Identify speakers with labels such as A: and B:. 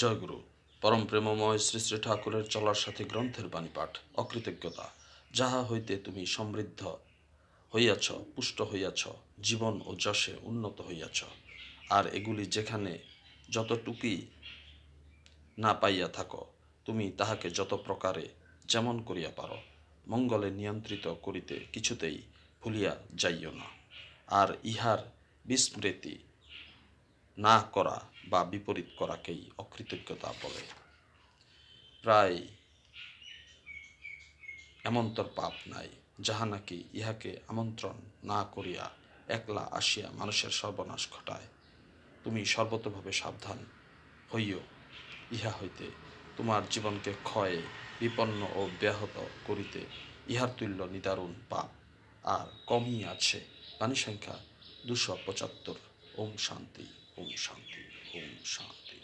A: জয়গুরু পরম প্রেমময় শ্রী শ্রী ঠাকুরের চলার সাথে গ্রন্থের বাণী পাঠ। অকৃতজ্ঞতা, যাহা হইতে তুমি সমৃদ্ধ হইয়াছ, পুষ্ট হইয়াছ, জীবন ও যশে উন্নত হইয়াছ, আর এগুলি যেখানে যতটুকুই না পাইয়া থাকো, তুমি তাহাকে যত প্রকারে যেমন করিয়া পারো মঙ্গলে নিয়ন্ত্রিত করিতে কিছুতেই ভুলিয়া যাইও না। আর ইহার বিস্মৃতি না করা বা বিপরীত করাকেই অকৃতজ্ঞতা বলে। প্রায় এমন্তর পাপ নাই, যাহা নাকি ইহাকে আমন্ত্রণ না করিয়া একলা আসিয়া মানুষের সর্বনাশ ঘটায়। তুমি সর্বতভাবে সাবধান হইও, ইহা হইতে তোমার জীবনকে ক্ষয়ে বিপন্ন ও ব্যাহত করিতে ইহার তুল্য নিদারুণ পাপ আর কমই আছে। বাণী সংখ্যা 275। ওম শান্তি, ওম শান্তি, ওম শান্তি।